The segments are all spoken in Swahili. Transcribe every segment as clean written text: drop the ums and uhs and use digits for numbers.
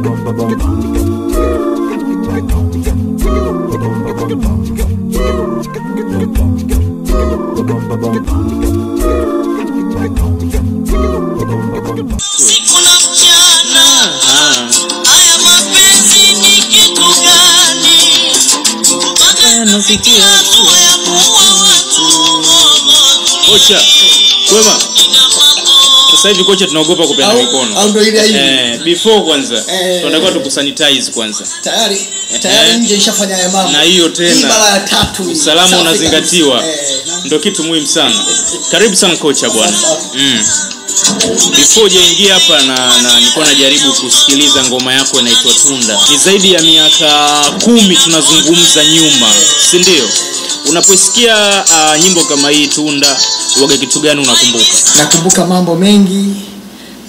Siku na mchana, haya mapenzi ni kitu gani? Mpaka nafikia hatua ya kuua watu. Kocha, kwema? Sasa hivi kocha tunaogopa kupeana mikono. Au ndio ile hivi. Before kwanza, tunataka tukusanitize kwanza. Tayari nje ishafanya ya mama. Na hiyo tena. Mara ya 3. Usalama unazingatiwa. Ndio kitu muhimu sana. Karibu sana kocha bwana. Before hujaingia hapa na nilikuwa najaribu kusikiliza ngoma yako inaitwa Tunda. Ni zaidi ya miaka 10 tunazungumza nyuma, si ndio? Unaposikia nyimbo kama hii Tunda, waga kitu gani unakumbuka? Nakumbuka mambo mengi.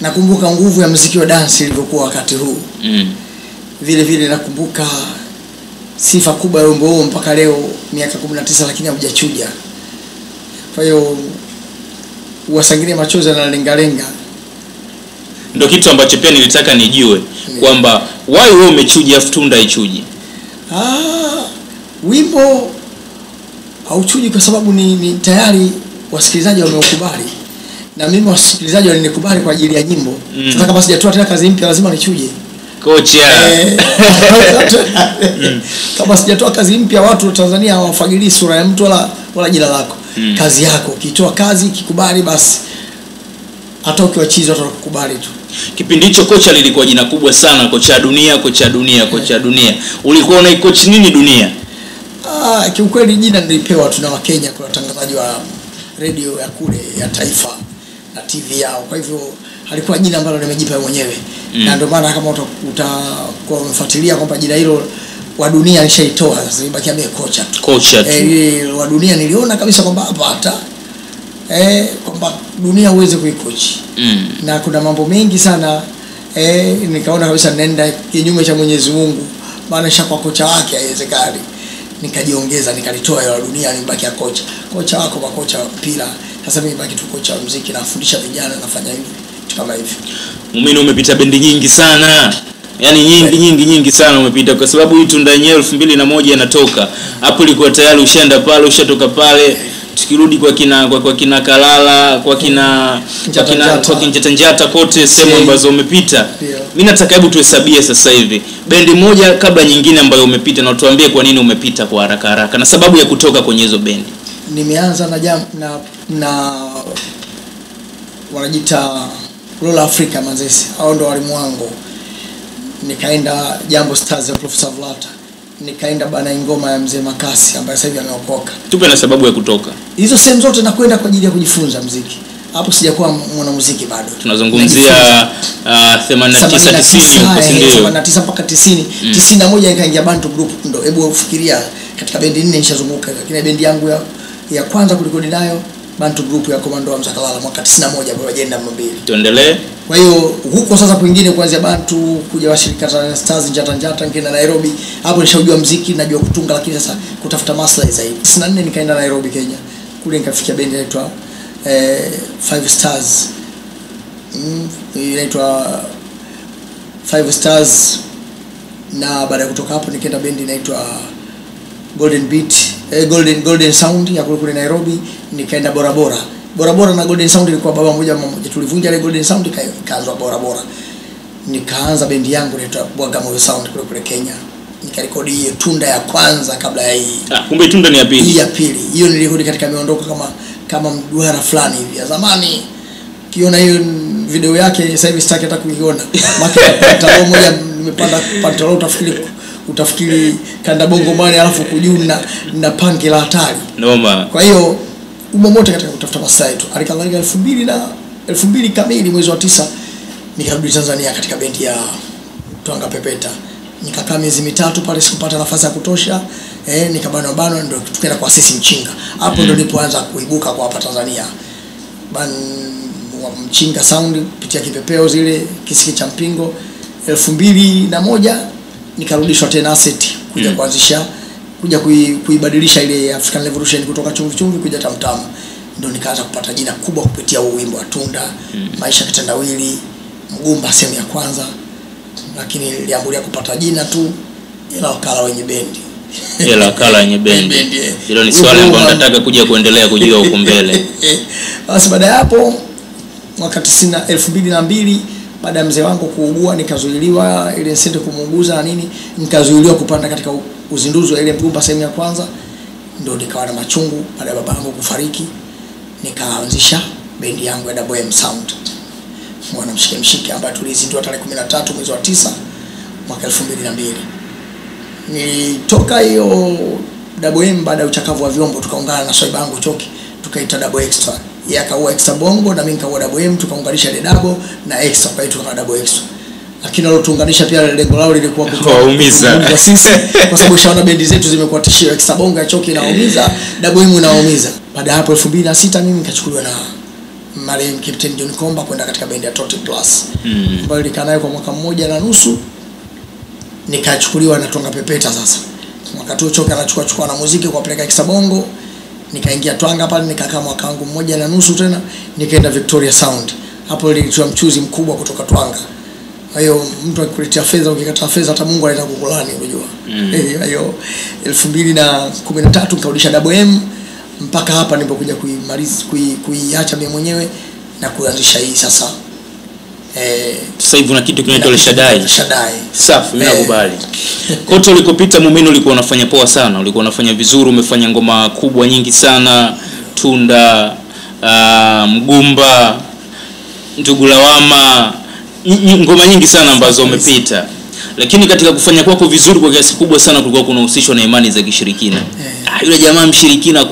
Nakumbuka nguvu ya muziki wa dance ilivyokuwa wakati huu. Vile vile nakumbuka sifa kubwa ya wimbo huo mpaka leo miaka 19 lakini haujachuja. Kwa hiyo wasangilia machozi na lenga. Ndio kitu ambacho pia nilitaka nijue kwamba why wewe umechuja Tunda ichuji. Wimbo hauchuji kwa sababu ni tayari wasikilizaji wameukubali. Na mimi wasikilizaji walinikubali kwa ajili ya nyimbo. Sasa kama sijatoa tena kazi mpya lazima nichuje. Kocha. Kama sijatoa kazi mpya watu wa Tanzania hawafagilii sura ya mtu wala jina lako. Kazi yako, ukitoa kazi ikikubali basi hata ukiwachiza watakubali tu. Kipindi hicho kocha lilikuwa jina kubwa sana, kocha dunia. Ulikuwa unaikoach nini dunia? Kiukweli jina nilipewa tu na Wakenya kwa watangazaji wa radio ya kule ya taifa na TV yao. Kwa hivyo halikuwa jina ambalo nimejipa mwenyewe. Na ndio maana kama utakuwa umefuatilia kwamba jina hilo wa dunia alishaitoa, sasa ibaki mimi kocha tu. Kocha tu. Wa dunia niliona kabisa kwamba hapa hata kwamba dunia uweze kuikoach. Na kuna mambo mengi sana nikaona kabisa nenda kinyume cha Mwenyezi Mungu, maana shakwa kocha wake haiwezekani. Nikajiongeza nikalitoa ya dunia nibaki ya kocha. Kocha wako makocha mpira. Sasa mimi baki tu kocha wa muziki na nafundisha vijana nafanya hivi kama hivi. Mimi umepita bendi nyingi sana. Yaani nyingi sana umepita kwa sababu hii Tunda yenyewe 2001 inatoka. Hapo ilikuwa tayari ushaenda pale, ushatoka pale. Tukirudi kwa kina Kalala, kwa kina Njata kote sehemu ambazo umepita. Mimi nataka hebu tuhesabie sasa hivi. Bendi moja kabla nyingine ambayo umepita na utuambie kwa nini umepita kwa haraka na sababu ya kutoka kwenye hizo bendi. Nimeanza na wanajiita Lola Africa Manzese. Hao ndo walimu wangu. Nikaenda Jambo Stars ya Professor Vlata. Nikaenda Bana Ingoma ya Mzee Makasi ambaye sasa hivi ameokoka. Tupe na sababu ya kutoka. Hizo sehemu zote nakwenda kwa ajili ya kujifunza muziki. Hapo sijakuwa mwanamuziki bado. Tunazungumzia 89 90 huko si ndio? 89 mpaka 90. 91 nikaingia Bantu Group ndo. Hebu ufikiria katika bendi 4 nishazunguka. Lakini bendi yangu ya kwanza kurekodi nayo Bantu Group ya Komando wa Mzakalala mwaka 91 kwa ajenda 2. Tuendelee. Kwa hiyo huko sasa kwingine kuanzia Bantu kuja washirika Tanzania Stars Njata nikaenda Nairobi. Hapo nishajua muziki, najua kutunga lakini sasa kutafuta maslahi zaidi. 94 nikaenda Nairobi Kenya. Kule nikafikia bendi inaitwa 5 Stars. Inaitwa 5 Stars na baada ya kutoka hapo nikaenda bendi inaitwa Golden Beat, Golden Sound ya kule Nairobi. Nikaenda Bora na Golden Sound ilikuwa baba mmoja. Tulivunja ile Golden Sound ikaanza Bora. Nikaanza bendi yangu inaitwa Bwagamoyo Sound kule Kenya. Nikarekodi hiyo Tunda ya kwanza kabla ya hii. Kumbe Tunda ni ya pili. Hii ya pili. Hiyo nilirekodi katika miondoko kama mduara fulani hivi ya zamani. Kiona hiyo video yake sasa hivi sitaki hata kuiona. Maka pantalo moja nimepanda pantalo utafikiri kanda bongo mani alafu kujuu na panki la hatari. Noma. Kwa hiyo umomote katika kutafuta maslahi tu. Alikalika 2000 kamili mwezi wa 9 nikarudi Tanzania katika bendi ya Twanga Pepeta. Nikakaa miezi 3 pale sikupata nafasi ya kutosha. Nikabana ndio tukaenda kwa sisi Mchinga. Hapo ndio nilipoanza kuibuka kwa hapa Tanzania. Mchinga Sound kupitia kipepeo zile kisiki cha mpingo. 2001 nikarudishwa tena asset kuja kuanzisha kuibadilisha ile African Revolution kutoka chumvi kuja tamtamu. Ndio nikaanza kupata jina kubwa kupitia wimbo wa Tunda, Maisha Kitendawili, Mgumba sehemu ya kwanza. lakini niliambulia kupata jina tu, ila wakala wenye bendi. Ila wakala wenye bendi. Hilo ni swali ambalo nataka kuja kuendelea kujua huko mbele. Basi baada ya hapo mwaka 2002 baada ya mzee wangu kuugua, nikazuiliwa ile sente kumuuguza na nini, nikazuiliwa kupanda katika uzinduzi wa ile Mgumba sehemu ya kwanza. Ndio nikawa na machungu baada ya baba yangu kufariki, nikaanzisha bendi yangu ya WM Sound, mwana mshike ambayo tulizindua tarehe 13 mwezi wa 9 mwaka 2002. Nilitoka hiyo WM baada ya uchakavu wa vyombo, tukaungana na swaiba yangu Choki, tukaita Double Extra. Yeye akaua Extra Bongo na mimi nikaua WM, tukaunganisha ile double na extra, kwa hiyo tukawa Double Extra. Lakini wale tuunganisha pia lengo lao lilikuwa kuwaumiza sisi, kwa sababu shaona bendi zetu zimekuwa tishio. Extra Bongo ya Choki inaumiza, WM inaumiza. Baada hapo 2006 mimi nikachukuliwa na marehemu Captain John Komba kwenda katika bendi ya Total Plus, ambayo nilikaa nayo kwa mwaka 1.5. Nikachukuliwa na Twanga Pepeta. Sasa mwaka tu Choki anachukua na muziki kuwapeleka Extra Bongo, nikaingia Twanga pale, nikakaa mwaka wangu 1.5 tena, nikaenda Victoria Sound. Hapo nilitoa mchuzi mkubwa kutoka Twanga. Kwa hiyo mtu akikuletea fedha, ukikataa fedha hata Mungu anaenda kukulani, unajua. Kwa hiyo 2013 nikarudisha WM mpaka hapa nilipokuja kuiacha mimi mwenyewe na kuanzisha hii sasa. Sasa hivi una kitu kinaitwa Shadai. Safi, mimi nakubali. Kote ulikopita Muumini ulikuwa unafanya poa sana, ulikuwa unafanya vizuri, umefanya ngoma kubwa nyingi sana, Tunda, Mgumba, Ndugu Lawama, ngoma nyingi sana ambazo umepita. Lakini katika kufanya kwako vizuri kwa kiasi kubwa sana kulikuwa kunahusishwa na imani za kishirikina. Yule jamaa mshirikina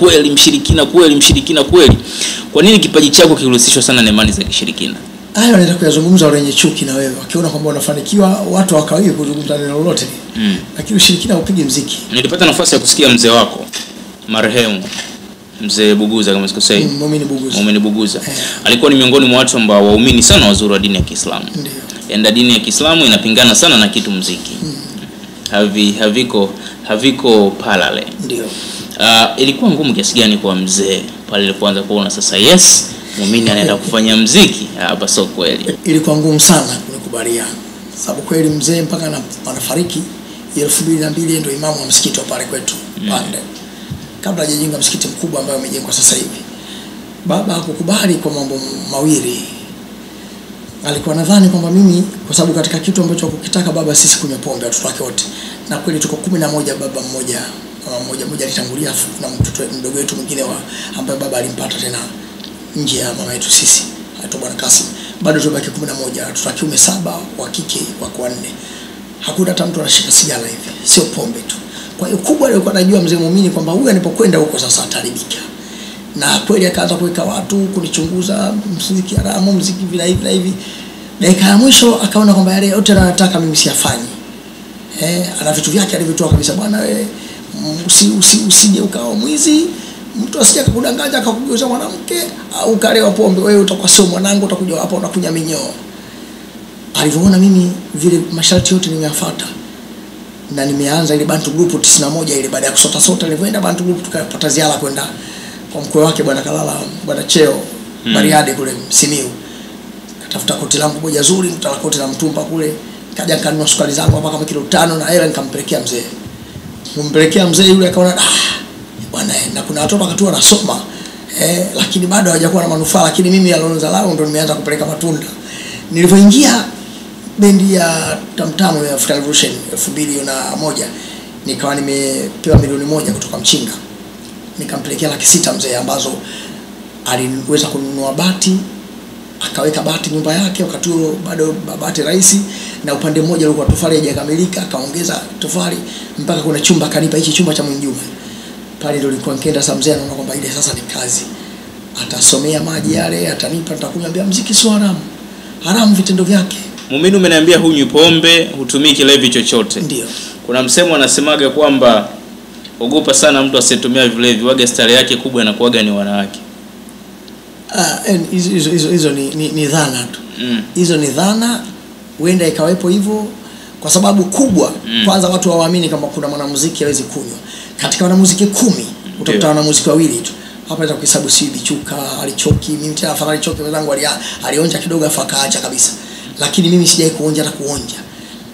kweli. Kwa nini kipaji chako kilihusishwa sana na imani za kishirikina? Hayo nataka kuyazungumza wale wenye chuki na wewe. Wakiona kwamba unafanikiwa, watu wakawie kuzungumza neno lolote. Lakini ushirikina upige muziki. Nilipata nafasi ya kusikia mzee wako marehemu Mzee Buguza, kama sikosei. Muumini Buguza. Alikuwa ni miongoni mwa watu ambao waumini sana wazuri wa dini ya Kiislamu. Ndio. Enda dini ya Kiislamu inapingana sana na kitu muziki. Haviko parallel. Ndio. Ilikuwa ngumu kiasi gani kwa mzee pale alipoanza kuona sasa yes, muumini anaenda kufanya muziki? Hapa sio kweli. Ilikuwa ngumu sana kunikubalia. Sababu kweli mzee mpaka anafariki 2002 ndio imamu wa msikiti pale kwetu Pande. Kabla hajajenga msikiti mkubwa ambao umejengwa sasa hivi. Baba hakukubali kwa mambo mawili. Alikuwa nadhani kwamba mimi, kwa sababu katika kitu ambacho hakukitaka baba sisi kunywa pombe watoto wake wote. Na kweli tuko 11, baba mmoja, mama mmoja alitangulia na mtoto mdogo wetu mwingine ambaye baba alimpata tena nje ya mama yetu sisi, aitwa Bwana Kasim. Bado tubaki 11, watoto wa kiume 7, wa kike wako 4. Hakuna hata mtu anashika sigara hivi, sio pombe tu. Kwa hiyo kubwa alikuwa anajua mzee Muumini kwamba huyu anipokwenda huko sasa ataribika. Na kweli akaanza kuweka watu kunichunguza, muziki haramu, muziki vile hivi. Dakika ya mwisho akaona kwamba yale yote anataka mimi siyafanyi. Ana vitu vyake alivyotoa kabisa, bwana wewe usije ukawa mwizi, mtu asije akakudanganya akakugeuza mwanamke au kalewa pombe, wewe utakuwa sio mwanangu, utakuja hapa unakunya minyoo. Alivyoona mimi vile masharti yote nimeyafuata na nimeanza ile Bantu Group 91 ile, baada ya kusota nilipoenda Bantu Group tukapata ziara kwenda kwa mkwe wake Bwana Kalala, Bwana Cheo Bariade kule Simiu. Katafuta koti langu moja zuri, mtala koti la mtumba kule, kaja nikanunua sukari zangu hapa kama kilo 5 na hela nikampelekea mzee. Kumpelekea mzee yule akaona bwana, na kuna watoto wakati wanasoma lakini bado hawajakuwa na manufaa, lakini mimi alonza lao ndo nimeanza kupeleka matunda. Nilipoingia bendi ya Tamtamu ya African Revolution 2001 nikawa nimepewa milioni 1 kutoka Mchinga. Nikampelekea 600,000 mzee, ambazo aliweza kununua bati, akaweka bati nyumba yake wakati huo bado bati rahisi, na upande mmoja ulikuwa tofali haijakamilika, akaongeza tofali mpaka kuna chumba kanipa hichi chumba cha Mwinjuma. Pale ndio nilikuwa nikienda sasa, mzee anaona kwamba ile sasa ni kazi. Atasomea maji yale, atanipa, nitakunyambia muziki sio haramu vitendo vyake. Muumini umeniambia hunywi pombe, hutumii kilevi chochote. Ndio. Kuna msemo anasemaga kwamba ogopa sana mtu asiyetumia vilevi, waga stari yake kubwa inakuaga ni wanawake. Hizo ni dhana tu. Hizo ni dhana, huenda ikawepo hivyo kwa sababu kubwa. Kwanza watu hawaamini kama kuna mwanamuziki hawezi kunywa. Katika wanamuziki 10 utakuta wanamuziki 2 tu. Hapa ita kuhesabu si Bichuka, Alichoki, mimi tena Alichoki wenzangu alionja kidogo afa kaacha kabisa. Lakini mimi sijai kuonja hata kuonja.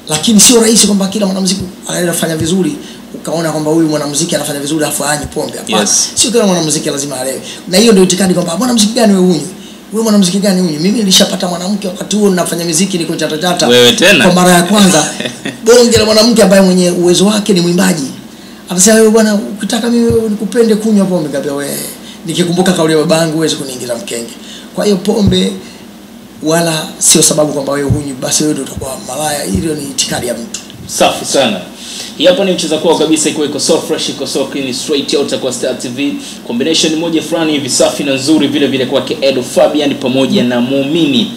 lakini sio rahisi kwamba kila mwanamuziki anayefanya vizuri ukaona kwamba huyu mwanamuziki anafanya vizuri afu aanyi pombe. Hapana. Yes. Sio kila mwanamuziki lazima alewe. Na hiyo ndio itikadi kwamba mwanamuziki gani wewe unywe? Wewe mwanamuziki gani unywe? Mimi nilishapata mwanamke wakati huo ninafanya muziki niko Chatatata. Wewe tena? Kwa mara ya kwanza bonge la mwanamke ambaye mwenye uwezo wake ni mwimbaji. Anasema wewe bwana ukitaka mimi nikupende kunywa pombe kabla wewe. Nikikumbuka kauli ya babangu huwezi kuniingiza mkenge. Kwa hiyo pombe wala sio sababu kwamba wewe hunywi basi wewe ndio utakuwa malaya. Hiyo ni itikadi ya mtu. Safi sana. Hii hapa ni mchezo kwao kabisa, iko so fresh, iko so clean, straight out kwa Star TV. Combination moja fulani hivi safi na nzuri vile vile kwake Edo Fabian pamoja na Muumini.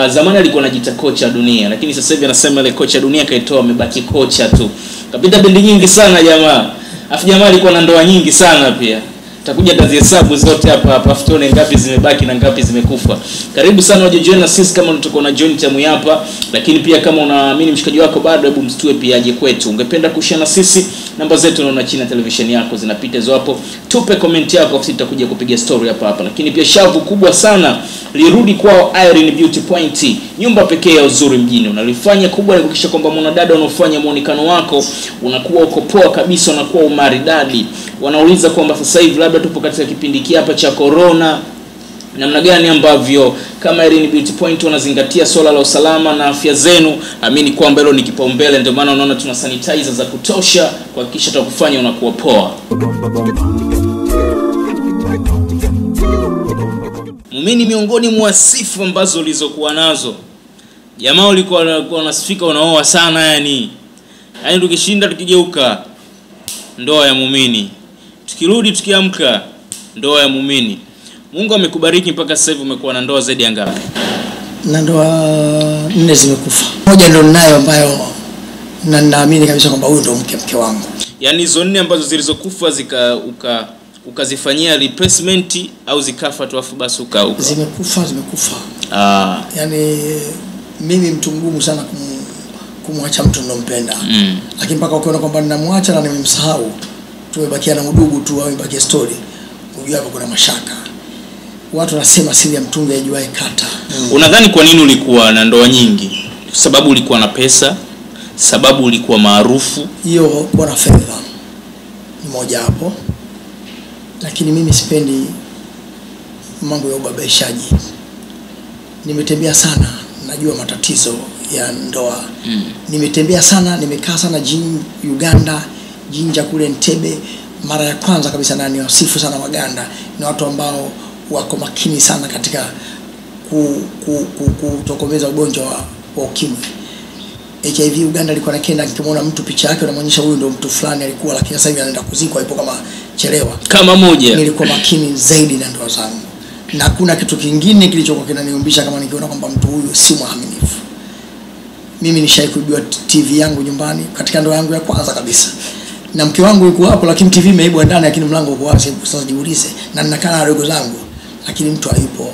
Zamani alikuwa anajiita kocha dunia, lakini sasa hivi anasema ile kocha dunia kaitoa, amebaki kocha tu. Kapita bendi nyingi sana jamaa. Afu jamaa alikuwa na ndoa nyingi sana pia. Takuja tazihesabu zote hapa afu tuone ngapi zimebaki na ngapi zimekufa. Karibu sana waje join na sisi kama unataka na join tamu hapa, lakini pia kama unaamini mshikaji wako bado, hebu msitue pia aje kwetu. Ungependa kushare na sisi, namba zetu unaona chini ya television yako zinapita hizo hapo. Tupe comment yako afu tutakuja kupiga story hapa. Lakini pia shavu kubwa sana lirudi kwao Irene Beauty Point, nyumba pekee ya uzuri mjini. Unalifanya kubwa ni kuhakikisha kwamba mwanadada unafanya muonekano wako unakuwa uko poa kabisa, unakuwa umaridadi. Wanauliza kwamba sasa hivi labda tupo katika kipindi hapa cha corona, namna gani ambavyo kama Irene Beauty Point wanazingatia swala la usalama na afya zenu. Amini kwamba hilo ni kipaumbele, ndio maana unaona tuna sanitizer za kutosha kuhakikisha tutakufanya unakuwa poa. Muumini miongoni mwa sifa ambazo ulizokuwa nazo. Jamaa ulikuwa unasifika unaoa sana yani tukishinda tukigeuka ndoa ya Muumini, tukirudi tukiamka ndoa ya Muumini. Mungu amekubariki mpaka sasa hivi umekuwa na ndoa zaidi ya ngapi? Na ndoa 4 zimekufa. Moja ndio ninayo ambayo na naamini kabisa kwamba huyu ndio mke wangu. Yaani hizo 4 ambazo zilizokufa ukazifanyia replacement au zikafa tu afu basi zimekufa. Yaani mimi mtu mgumu sana kumwacha mtu ninompenda. Lakini mpaka ukiona kwamba ninamwacha na nimemsahau, tumebakia na udugu tu au imebaki story, unajua hapo kuna mashaka. Watu wanasema siri ya mtungi haijuai kata. Unadhani kwa nini ulikuwa na ndoa nyingi? Sababu ulikuwa na pesa? Sababu ulikuwa maarufu? Hiyo bora fedha ni moja hapo. Lakini mimi sipendi mambo ya ubabaishaji. Nimetembea sana, najua matatizo ya ndoa. Nimetembea sana, nimekaa sana Uganda, Jinja kule Entebbe. Mara ya kwanza kabisa na niwasifu sana Waganda. Ni watu ambao wako makini sana katika kutokomeza ugonjwa wa ukimwi. HIV Uganda alikuwa nakenda nikimwona mtu picha yake unamwonyesha huyu ndio mtu fulani alikuwa, lakini sasa hivi anaenda kuzikwa ipo kama chelewa. Kama moja. Nilikuwa makini zaidi na ndoa zangu. Na hakuna kitu kingine kilichokuwa kinaniumbisha kama nikiona kwamba mtu huyu si mwaminifu. Mimi nishaikuibiwa TV yangu nyumbani katika ndoa yangu ya kwanza kabisa. Na mke wangu yuko hapo lakini TV imeibwa ndani lakini mlango uko wazi. Sasa jiulize, na ninakaa na wadogo zangu lakini mtu hayupo.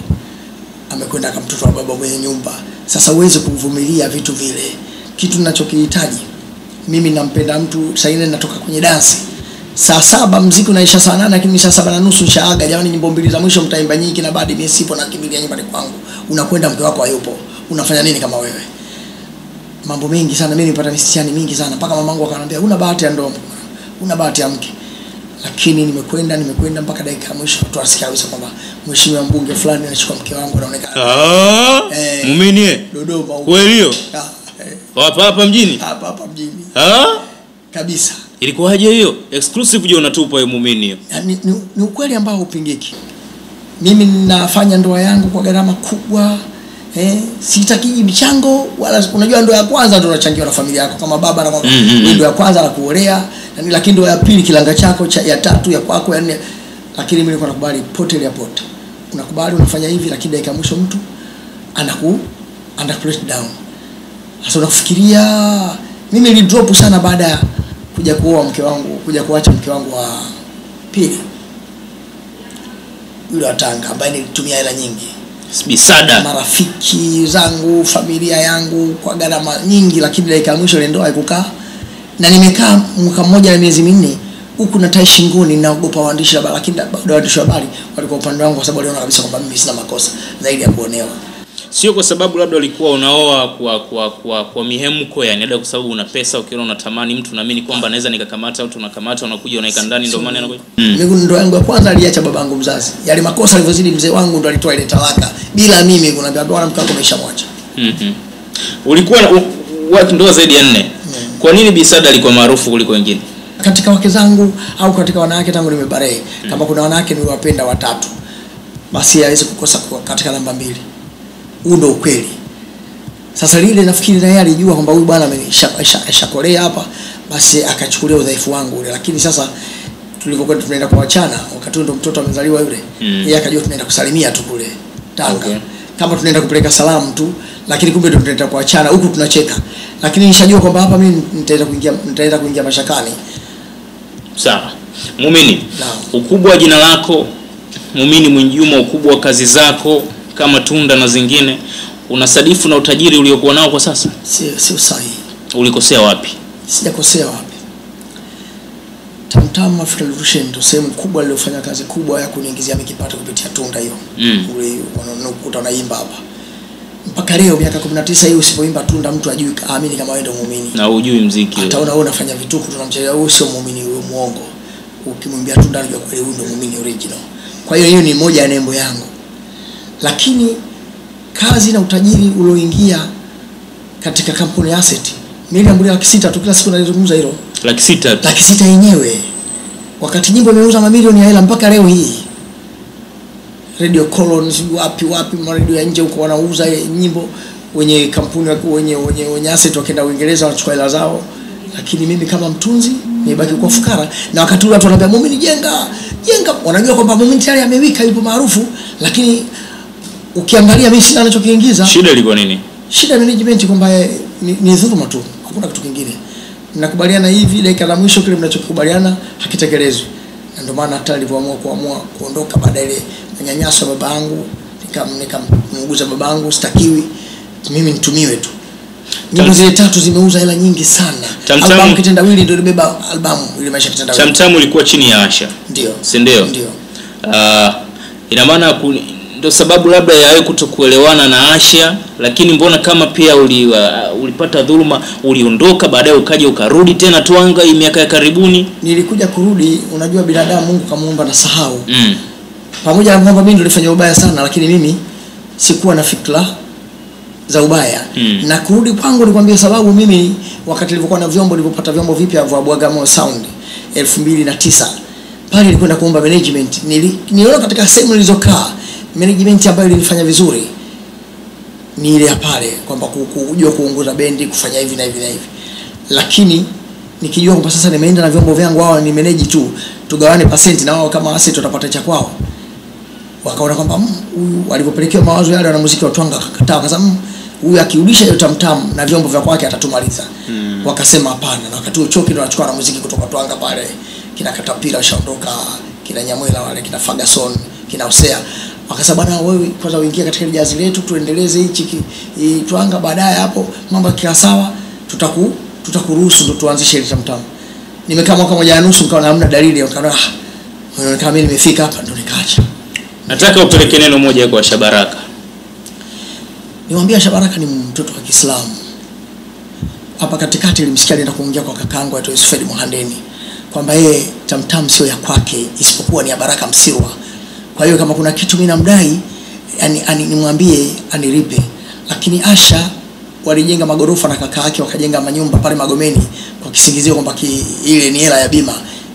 Amekwenda kama mtoto wa baba mwenye nyumba. Sasa uweze kuvumilia vitu vile. Kitu ninachokihitaji mimi, nampenda mtu, saa ile natoka kwenye dance saa 7 muziki unaisha saa 8 lakini saa 7:30 nishaaga. Jamani, nyimbo 2 za mwisho mtaimba nyingi na baada mimi sipo na kimbilia nyumbani kwangu. Unakwenda mke wako hayupo. Unafanya nini kama wewe? Mambo mengi sana mimi nilipata misichani mingi sana mpaka mamangu akaniambia una bahati ya ndoa, una bahati ya mke. Lakini nimekwenda mpaka dakika mwisho tu asikia kabisa kwamba mheshimiwa mbunge fulani anachukua mke wangu anaonekana. Muumini Dodoma. Kweli hiyo? Hapa mjini? Hapa mjini. Kabisa. Ilikuwaje hiyo? Exclusive je unatupa hiyo Muumini hiyo? Ni ukweli ambao upingiki. Mimi ninafanya ndoa yangu kwa gharama kubwa. Sitaki michango wala, unajua ndoa ya kwanza ndio unachangiwa na familia yako kama baba na mama. Ndoa ya kwanza na kuolea, lakini ndoa ya pili kilanga chako ya tatu ya kwako ya 4. Lakini mimi nilikuwa nakubali pote ya pote. Unakubali unafanya hivi lakini dakika mwisho mtu anaku down. Sasa unafikiria mimi nilidrop sana baada ya kuja kuoa mke wangu, kuja kuacha mke wangu wa pili. Yule wa Tanga ambaye nilitumia hela nyingi. Bisada. Marafiki zangu, familia yangu kwa gharama nyingi, lakini dakika ya mwisho ile ndoa haikukaa. Na nimekaa mwaka mmoja na miezi 4 huku na tai shingoni, naogopa waandishi habari, lakini bado waandishi habari walikuwa upande wangu kwa sababu waliona kabisa kwamba mimi sina makosa zaidi ya kuonewa. Sio kwa sababu labda ulikuwa unaoa kwa mihemko, yani hata kwa sababu una pesa, ukiona unatamani mtu naamini kwamba naweza nikakamata au tunakamata unakuja unaika ndani, ndio maana anakuja. Mimi ndo yangu ya kwanza aliacha babangu mzazi. Yale makosa alivyozidi mzee wangu ndo alitoa ile talaka. Bila mimi kuna bwana mke wako ameshamwacha. Ulikuwa watu ndoa zaidi ya 4. Kwa nini Bi Saada alikuwa maarufu kuliko wengine? Katika wake zangu au katika wanawake tangu nimebarehe, kama kuna wanawake niliwapenda 3, basi hawezi kukosa katika namba 2. Huo ndio ukweli. Sasa lile nafikiri na yeye alijua kwamba huyu bwana ameshakolea hapa, basi akachukulia udhaifu wangu ule. Lakini sasa tulivyokuwa tunaenda kuachana, wakati ndo mtoto amezaliwa yule, yeye akajua tunaenda kusalimia tu kule Tanga. Okay. Kama tunaenda kupeleka salamu tu, lakini kumbe ndo tunaenda kuachana, huku tunacheka. Lakini nishajua kwamba hapa mimi nitaenda kuingia mashakani. Sawa. Muumini, ukubwa wa jina lako Muumini Mwinjuma, ukubwa wa kazi zako kama Tunda na zingine, unasadifu na utajiri uliokuwa nao kwa sasa? Sio sahihi. Ulikosea wapi? Sijakosea wapi. Tamtam African Revolution ndio sehemu kubwa iliyofanya kazi kubwa ya kuniingizia kipato kupitia Tunda hiyo. Ule wanaokuta naimba hapa. Mpaka leo miaka 19 hiyo usipoimba Tunda mtu ajui aamini kama wewe ndio muumini. Na hujui muziki. Ataona wewe unafanya vituko, tunamchezea wewe sio muumini, wewe muongo. Ukimwambia Tunda anajua kweli huyu ndio muumini original. Kwa hiyo ni moja ya nembo yangu. Lakini kazi na utajiri ulioingia katika kampuni ya Asset, milioni 600 tu kila siku nalizungumza hilo. 600 yenyewe. Wakati nyimbo imeuza mamilioni ya hela mpaka leo hii. Radio Colons wapi radio ya nje huko wanauza nyimbo, wenye kampuni wenye Asset wakaenda Uingereza wanachukua hela zao. Lakini mimi kama mtunzi nibaki kwa fukara, na wakati ule watu wanaambia Muumini jenga, wanajua kwamba Muumini tayari amewika, yupo maarufu, lakini ukiangalia mimi sina anachokiingiza. Shida ilikuwa nini? Shida management kwamba ni dhuluma tu, hakuna kitu kingine. Mnakubaliana hivi, dakika za mwisho kile mnachokubaliana hakitekelezwi. Na ndio maana hata nilipoamua kuondoka baada ile manyanyaso ya babangu, nikamuuguza babangu, sitakiwi mimi nitumiwe tu. Nyimbo zile 3 zimeuza hela nyingi sana. Albamu Kitendawili ndio libeba albamu ile Maisha Kitendawili. Tamtamu ulikuwa chini ya Asha. Ndio. Si ndio? Ndio. Ina maana ndio sababu labda ya wewe kutokuelewana na Asha, lakini mbona kama pia ulipata dhuluma, uliondoka baadaye ukaja ukarudi tena Twanga hii miaka ya karibuni? Nilikuja kurudi, unajua binadamu Mungu kamuumba na sahau. Pamoja na kwamba mimi ndio nilifanya ubaya sana, lakini mimi sikuwa na fikra za ubaya. Na kurudi kwangu nikwambia sababu mimi wakati nilipokuwa na vyombo, nilipopata vyombo vipya vya Bwagamo Sound 2009, pale nilikwenda kuomba management. Niliona katika sehemu nilizokaa management ambayo ilinifanya vizuri ni ile pale, kwamba kujua kuongoza bendi, kufanya hivi na hivi na hivi. Lakini nikijua kwamba sasa nimeenda na vyombo vyangu, wao ni manage tu, tugawane percent na wao kama Asset tutapata cha kwao. Wakaona kwamba huyu alipopelekewa mawazo yale na muziki wa Twanga akakataa, akasema huyu akirudisha hiyo Tamtam na vyombo vya kwake atatumaliza. Wakasema hapana, na wakati uchoki ndio anachukua na muziki kutoka Twanga pale, kina Katapila washaondoka, kina Nyamwela wale, kina Ferguson, kina Hosea. Wakasema bwana, wewe kwanza uingie katika jazi letu, tuendeleze hichi Twanga, baadaye hapo mambo yakiwa sawa tutakuruhusu ndo tuanzishe ile Tamtam. Nimekaa mwaka 1.5 nikaona hamna dalili, nikaona kama mimi nimefika hapa ndo nikaacha. Nataka upeleke neno moja kwa Shabaraka. Niwaambia Shabaraka ni mtoto wa Kiislamu. Hapa katikati nilimsikia alienda kuongea kwa kakaangu aitwa Yusufedi Muhandeni kwamba yeye Tamtam sio ya kwake isipokuwa ni ya Baraka Msirwa. Kwa hiyo kama kuna kitu mimi namdai, yani nimwambie anilipe. Lakini Asha walijenga magorofa na kaka yake wakajenga manyumba pale Magomeni kwa kisingizio kwamba ile ni hela ya bima.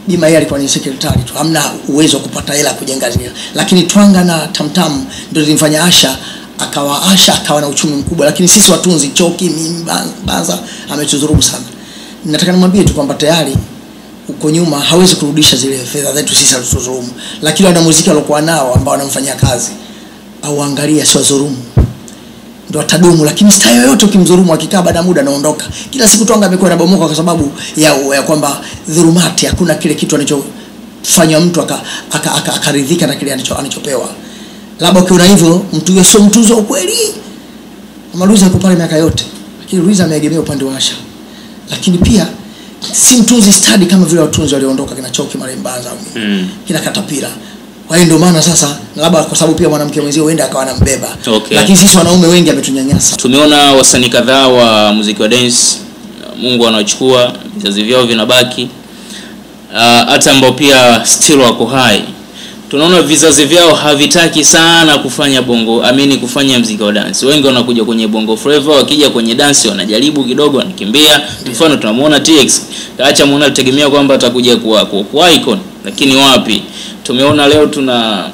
Bima yeye alikuwa ni secretary tu, hamna uwezo wa kupata hela kujenga zile. Lakini Twanga na Tamtam ndio zilimfanya Asha akawa na uchumi mkubwa. Lakini sisi watunzi Choki Banza ametudhulumu sana. Nataka nimwambie tu kwamba tayari uko nyuma, hawezi kurudisha zile fedha zetu sisi alizodhulumu. Lakini wana muziki walikuwa nao ambao wanamfanyia kazi, au angalia sio dhulumu ndio atadumu. Lakini style yoyote ukimdhulumu akikaa baada muda anaondoka. Kila siku Twanga amekuwa anabomoka kwa sababu ya kwamba dhulumati, hakuna kile kitu anachofanya mtu akaridhika na kile anachopewa. Labda ukiona hivyo mtu yeye sio mtunzo ukweli. Maluza yuko pale miaka yote, lakini Luiza ameegemea upande wa Asha. Lakini pia si mtunzi study kama vile watunzi walioondoka kina Choki Marembaza kina Katapila. Kwa hiyo ndio maana sasa labda kwa sababu pia mwanamke mwenzio huenda akawa anambeba. Okay. Lakini sisi wanaume wengi ametunyanyasa. Tumeona wasanii kadhaa wa muziki wa dance Mungu anachukua, vizazi vyao vinabaki. Hata ambao pia still wako hai. Tunaona vizazi vyao havitaki sana kufanya kufanya muziki wa dance. Wengi wanakuja kwenye bongo flava, wakija kwenye dance wanajaribu kidogo wanakimbia. Mfano tunamuona TX, acha muona alitegemea kwamba atakuja kuwa icon, lakini wapi? Tumeona leo tuna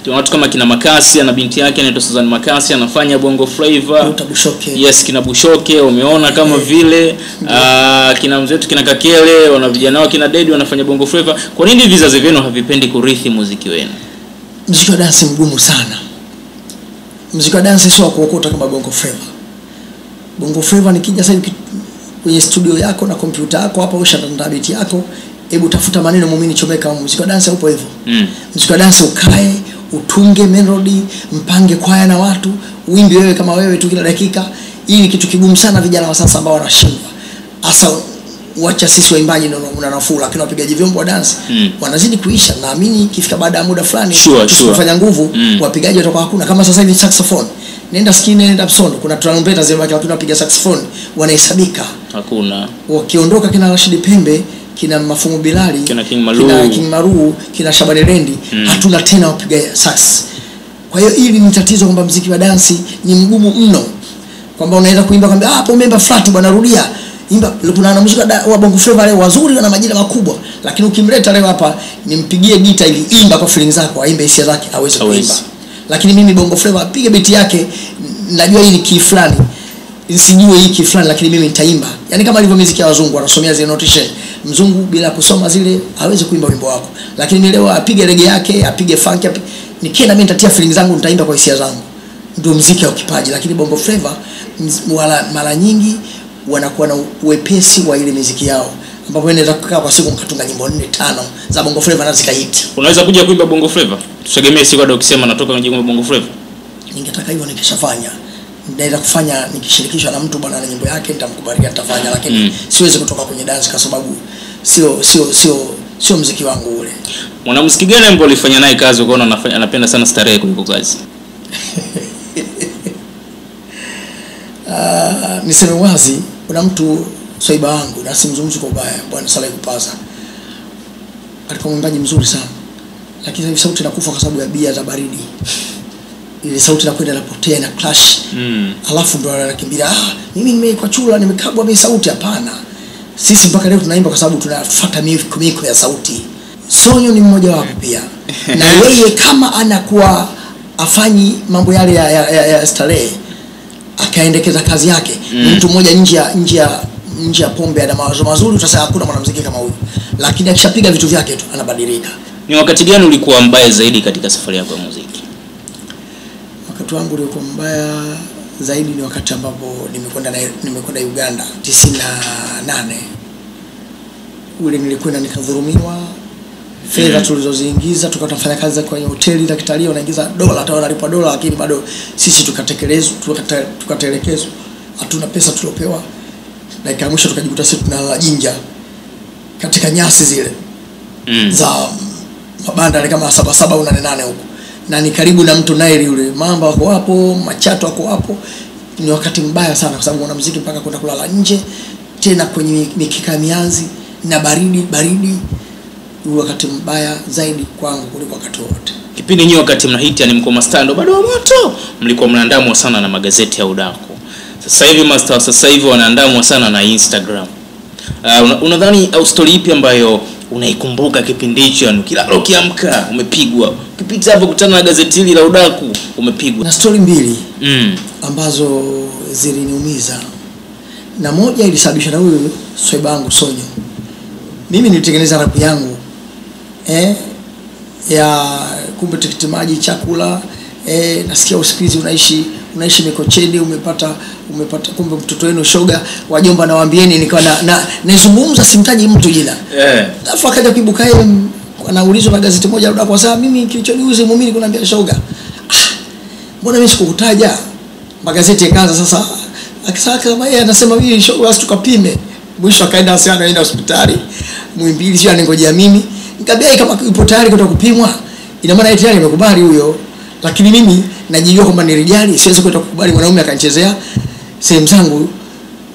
watu kama kina Makasi na binti yake anaitwa Susan Makasi anafanya bongo flava. Yes, kina Bushoke umeona kama vile kina mzetu kina Kakele, wana vijana wao kina Dedi wanafanya bongo flava. Kwa nini vizazi vyenu havipendi kurithi muziki wenu? Muziki wa dance mgumu sana. Muziki wa dance sio kuokota kama bongo flava. Bongo flava nikija sasa kwenye studio yako na kompyuta yako hapa ushatanda beat yako, hebu tafuta maneno muumini chomeka. Muziki wa dance upo hivyo. Muziki wa dance ukae, utunge melody, mpange kwaya na watu, uimbe wewe kama wewe tu kila dakika. Hii ni kitu kigumu sana vijana wa sasa ambao wanashindwa. Hasa wacha sisi waimbaji ndio unanafuu, lakini wapigaji vyombo wa dance wanazidi kuisha. Naamini ikifika baada ya muda fulani kufanya nguvu wapigaji watakuwa hakuna. Kama sasa hivi saxophone, nenda skine, nenda Psondo, kuna trumpeters zile wakati wapiga saxophone wanahesabika. Hakuna. Wakiondoka kina Rashid Pembe, kina Mafumu Bilali, kina King Maru, kina Shabani Rendi, hatuna tena wapiga sax. Kwa hiyo hili ni tatizo kwamba muziki wa dance ni mgumu mno. Kwamba unaweza kuimba kwamba hapo member flat bwana rudia. Imba kuna muziki wa bongo flava leo wazuri na majina makubwa, lakini ukimleta leo hapa nimpigie gita ili imba kwa feelings zako, aimbe hisia zake aweze kuimba. Lakini mimi bongo flava apige beat yake, najua hii ni key fulani, sijui hii key fulani, lakini mimi nitaimba. Yaani kama ilivyo muziki wa wazungu wanasomea zile notation. Mzungu bila kusoma zile hawezi kuimba wimbo wako. Lakini mimi leo apige reggae yake, apige funk, nikienda mimi nitatia feelings zangu, nitaimba kwa hisia zangu. Ndio muziki wa kipaji. Lakini bongo flava mara nyingi wanakuwa na uwepesi wa ile muziki yao, ambapo inaweza kukaa kwa siku mkatunga nyimbo 4-5 za bongo flava na zikahit. Unaweza kuja kuimba bongo flava? Tutegemee siku hadi ukisema natoka kwenye bongo flava. Ningetaka hivyo nikishafanya. Naweza kufanya nikishirikishwa na mtu bwana na nyimbo yake nitamkubalia nitafanya, lakini siwezi kutoka kwenye dance kwa sababu sio muziki wangu ule. Mwanamuziki gani ambaye ulifanya naye kazi ukaona anapenda sana starehe kuliko kazi? Niseme wazi, kuna mtu swaiba wangu na simzungumzi kwa ubaya, bwana Saleh Kupaza. Alikuwa mwimbaji mzuri sana. Lakini hivi sauti inakufa kwa sababu ya bia za baridi. Ile sauti inakwenda inapotea na clash. Alafu ndo anakimbia, mimi nimekuwa chula, nimekabwa mimi sauti. Hapana. Sisi mpaka leo tunaimba kwa sababu tunafuata miko ya sauti. Sonyo ni mmoja wapo pia. Na yeye kama anakuwa afanyi mambo yale ya starehe, akaendekeza kazi yake, mtu mmoja nje ya pombe ana mawazo mazuri, utasema hakuna mwanamuziki kama huyu. Lakini akishapiga vitu vyake tu anabadilika. Ni wakati gani ulikuwa mbaya zaidi katika safari yako ya muziki? Wakati wangu ulikuwa mbaya zaidi ni wakati ambapo nimekwenda Uganda 98. Ule nilikwenda nikadhulumiwa. Fedha tulizoziingiza tukafanya kazi kwenye hoteli za kitalii, wanaingiza dola, hata wanalipa dola, lakini bado sisi tukatelekezwa. Hatuna pesa tulopewa. Dakika ya mwisho tukajikuta sisi tunalala jinja katika nyasi zile za mabanda kama 7 au 8 huko. Na ni karibu na mto Nile yule. Mamba wako hapo, machato wako hapo. Ni wakati mbaya sana kwa sababu mwanamuziki mpaka kwenda kulala nje, tena kwenye mikika mianzi na baridi. Wakati mbaya zaidi kwangu kuliko wakati wote. Kipindi nyinyi wakati mnahiti yani mko mastando bado wa moto, mlikuwa mnaandamwa sana na magazeti ya udaku. Sasa hivi master sasa hivi wanaandamwa sana na Instagram. Unadhani au story ipi ambayo unaikumbuka kipindi hicho, yani kila ukiamka umepigwa, ukipita hapo kutana na gazeti hili la udaku umepigwa? Na story mbili ambazo ziliniumiza. Na moja ilisababishwa na huyu swaiba wangu Sonyo. Mimi nilitengeneza rap yangu ya kumbe tikiti maji chakula, nasikia usikizi unaishi Mikocheni, umepata kumbe mtoto wenu shoga, wajomba nawaambieni, nikawa nazungumza simtaji mtu jina. Alafu akaja kuibuka yeye anaulizwa na gazeti moja labda kwa sababu mimi kilichoniuzi muumini kuniambia shoga. Mbona mimi sikukutaja? Magazeti yakaanza sasa akisaka kama yeye anasema mimi shoga basi tukapime. Mwisho akaenda asiana aenda hospitali. Muimbili sio anengojea mimi. Nikamwambia kama ipo tayari kutoka kupimwa ina maana yeye tayari amekubali huyo, lakini mimi najijua kwamba nilijali, siwezi kwenda kukubali mwanaume akanichezea sehemu zangu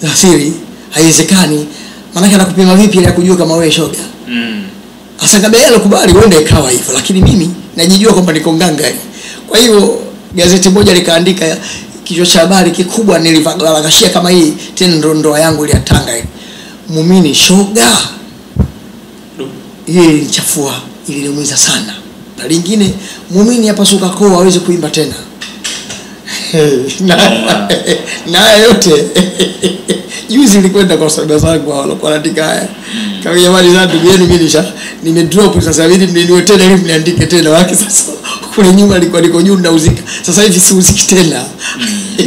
za siri, haiwezekani. Maana anakupima vipi ili akujue kama wewe shoga? Asa kama yeye alikubali wende ikawa hivyo, lakini mimi najijua kwamba niko nganga. Kwa hiyo gazeti moja likaandika kichwa cha habari kikubwa nilivalagashia kama hii, tena ndoa yangu ile ya Tanga ile. Muumini shoga. Hii ilichafua, iliniumiza sana. Na lingine muumini yapasuka koo hawezi kuimba tena. Na yote juzi nilikwenda kwa sababu zangu walikuwa wanaandika haya. Kama jamani za ndugu yenu mimi nimedrop sasa hivi mniwe tena ili mniandike tena wake sasa. Kule nyuma alikuwa niko juu nauzika. Sasa hivi siuziki tena.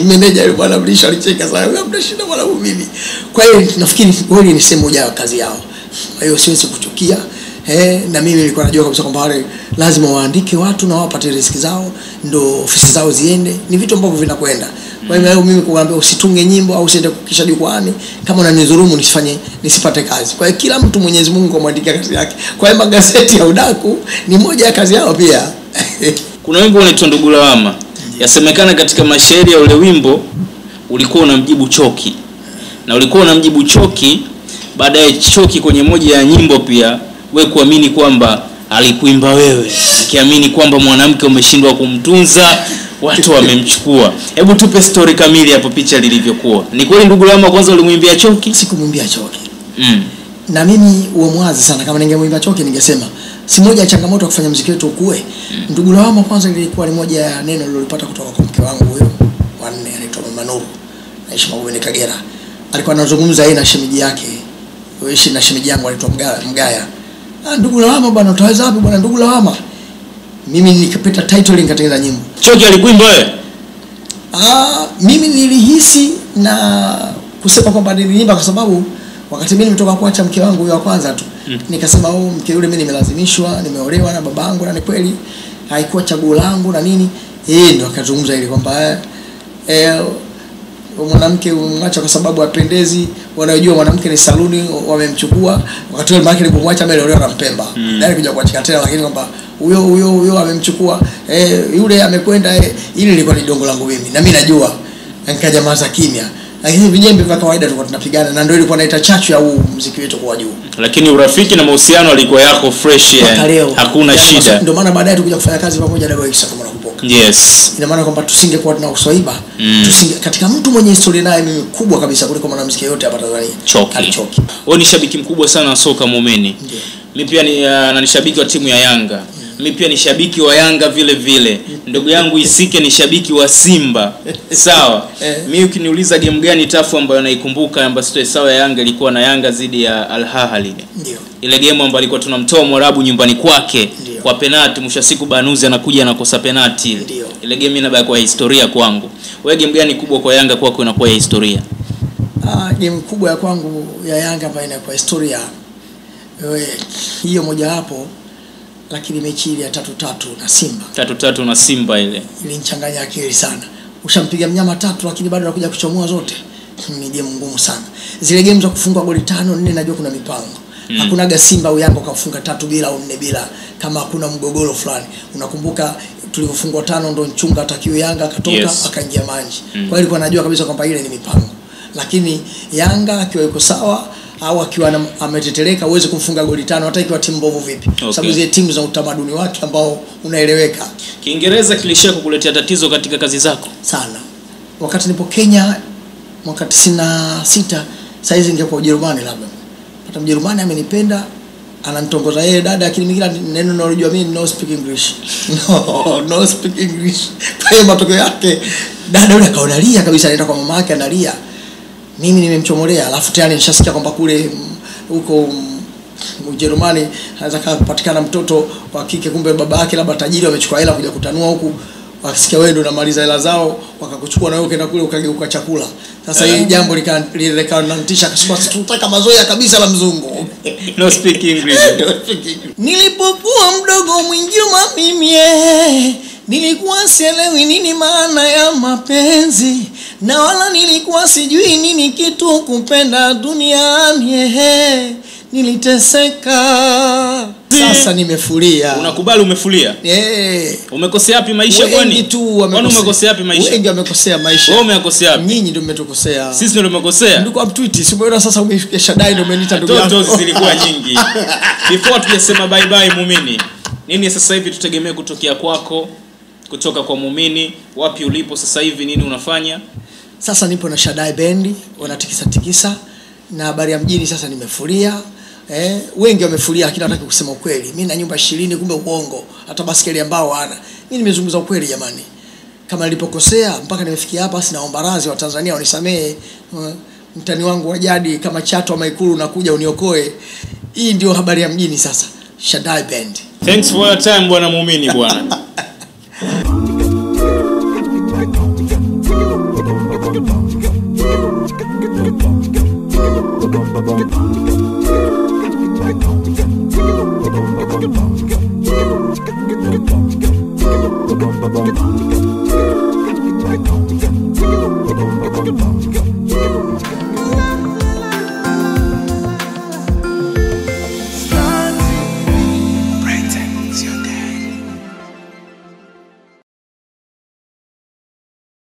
Meneja yule bwana mlisha alicheka sana. Wewe mtashinda bwana mimi. Kwa hiyo nafikiri kweli ni sehemu moja ya kazi yao. Kwa hiyo siwezi kuchukia. Na mimi nilikuwa najua kabisa kwamba wale lazima waandike watu na wapate riziki zao ndo ofisi zao ziende, ni vitu ambavyo vinakwenda. Kwa hiyo mimi kuambia usitunge nyimbo au usiende kukisha jukwani, kama unanidhulumu nisipate kazi. Kwa hiyo kila mtu Mwenyezi Mungu amwandikia kazi yake. Kwa hiyo magazeti ya udaku ni moja ya kazi yao pia. Kuna wimbo unaitwa Ndugu Lawama. Yasemekana katika mashairi ya ule wimbo ulikuwa unamjibu Choki. Na ulikuwa unamjibu Choki, baadaye Choki kwenye moja ya nyimbo pia wewe kuamini kwamba alikuimba wewe, akiamini kwamba mwanamke umeshindwa kumtunza, watu wamemchukua. Hebu tupe story kamili hapo, picha lilivyokuwa. Ni kweli Ndugu Lawama kwanza ulimwimbia Choki? Sikumwimbia Choki. Na mimi uomwazi sana, kama ningemwimbia Choki ningesema si moja ya changamoto ya kufanya muziki wetu ukue. Ndugu Lawama kwanza ilikuwa ni moja ya neno nililopata kutoka kwa mke wangu huyo wanne, anaitwa Mama Nuru, naishi Magomeni Kagera. Alikuwa anazungumza yeye na shemeji yake, wewe na shemeji yangu anaitwa Mgaya. Ndugu Lawama bwana, utaweza wapi bwana Ndugu Lawama? Mimi nikapata title nikatengeneza nyimbo. Choki alikuimba wewe? Mimi nilihisi na kusema kwamba niliimba kwa sababu wakati mimi nimetoka kuacha mke wangu huyo wa kwanza tu, nikasema mke yule mimi nimelazimishwa, nimeolewa na babangu na ni kweli haikuwa chaguo langu na nini. Ndio akazungumza ile kwamba mwanamke umwacha kwa sababu hapendezi, wanajua mwanamke ni saluni wamemchukua. Wakati ule mwanamke alipomwacha ameolewa na Mpemba, ndani kuja kuachika tena, lakini kwamba huyo amemchukua, yule amekwenda, ile ilikuwa ni dongo langu mimi na mimi najua. Nikaja maza kimya, lakini vijembe vya kawaida tulikuwa tunapigana, na ndio ilikuwa inaita chachu ya huu muziki wetu kwa juu. Lakini urafiki na mahusiano alikuwa yako fresh, hakuna shida. Ndio maana baadaye tukija kufanya kazi pamoja na Royce kama unakumbuka. Yes. Ina maana kwamba tusingekuwa tuna uswaiba, katika mtu mwenye historia naye mimi kubwa kabisa kuliko mwanamuziki yote hapa Tanzania. Choki. Wewe ni shabiki mkubwa sana wa soka Momeni. Mimi pia ni shabiki wa timu ya Yanga. Mimi pia ni shabiki wa Yanga vile vile. Ndugu yangu Isike ni shabiki wa Simba. Sawa. Mimi ukiniuliza game gani tafu ambayo naikumbuka ambayo sio sawa ya Yanga, ilikuwa na Yanga dhidi ya Al Ahly. Ndio. Ile game ambayo ilikuwa tunamtoa Mwarabu nyumbani kwake kwa penalty, mwisho siku Banuzi anakuja anakosa penalty ile. Ile game inabaki kwa historia kwangu. Wewe game gani kubwa kwa Yanga kwako inakuwa ya historia? Game kubwa ya kwangu ya Yanga ambayo inakuwa historia hiyo moja hapo, lakini mechi ile ya 3-3 na Simba. 3-3 na Simba ile ilinichanganya akili sana. Ushampiga mnyama 3 lakini bado anakuja kuchomoa zote. Ni game ngumu sana. Zile game za kufunga goli 5-4 najua kuna mipango. Hakunaga Simba au Yanga kafunga 3 bila au 4 bila kama hakuna mgogoro fulani. Unakumbuka tulivyofungwa 5 ndo Nchunga atakiwa Yanga akatoka akaingia Manji. Kwa hiyo alikuwa anajua kabisa kwamba ile ni mipango. Lakini Yanga akiwa yuko sawa au akiwa ameteteleka uweze kumfunga goli 5 hata ikiwa timu mbovu vipi. Sababu zile timu za utamaduni wake ambao unaeleweka. Kiingereza kilishia kukuletea tatizo katika kazi zako sana. Wakati nipo Kenya mwaka 96, saizi ningekuwa Ujerumani labda. Hata Mjerumani amenipenda, ananitongoza yeye dada, lakini mimi kila neno ninalojua mimi no speak English. No speak English. Kwa hiyo matokeo yake dada yule akaonalia kabisa, anaenda kwa mama yake analia. Mimi nimemchomolea, alafu tayari nishasikia kwamba kule huko Ujerumani anaweza kupatikana mtoto wa kike, kumbe baba yake labda tajiri amechukua hela kuja kutanua huku, wakisikia wewe ndo unamaliza hela zao wakakuchukua na wewe ukaenda kule ukageuka chakula. Sasa hili jambo likanantisha, akasema tunataka mazoea kabisa la mzungu. No speak English. Nilipokuwa mdogo Mwinjuma mimi nilikuwa sielewi nini maana ya mapenzi, na wala nilikuwa sijui nini kitu kupenda duniani. niliteseka, sasa nimefulia. Unakubali umefulia? Umekosea wapi maisha kwani? Kwani umekosea wapi maisha? Wengi wamekosea maisha. Wewe umekosea wapi? Nyinyi ndio mmetukosea. Sisi ndio tumekosea. Ndiko uptweet, simuona sasa umefikia Shadai ndio umeniita ndugu yangu. Toto zilikuwa nyingi. Before tujasema bye bye Muumini. Nini sasa hivi tutegemee kutokea kwako? Kutoka kwa Muumini, wapi ulipo sasa hivi, nini unafanya? Sasa nipo na Shadai Bendi, wanatikisa tikisa na habari ya mjini sasa nimefulia. Wengi wamefulia lakini nataka kusema ukweli. Mimi na nyumba 20 kumbe uongo. Hata basikeli ambao hana. Mimi nimezungumza ukweli jamani. Kama nilipokosea mpaka nimefikia hapa sinaomba radhi wa Tanzania wanisamee. Mtani wangu wa jadi kama Chato ama Ikulu unakuja uniokoe. Hii ndio habari ya mjini sasa. Shadai Band. Thanks for your time bwana Muumini bwana. Bum bum bum.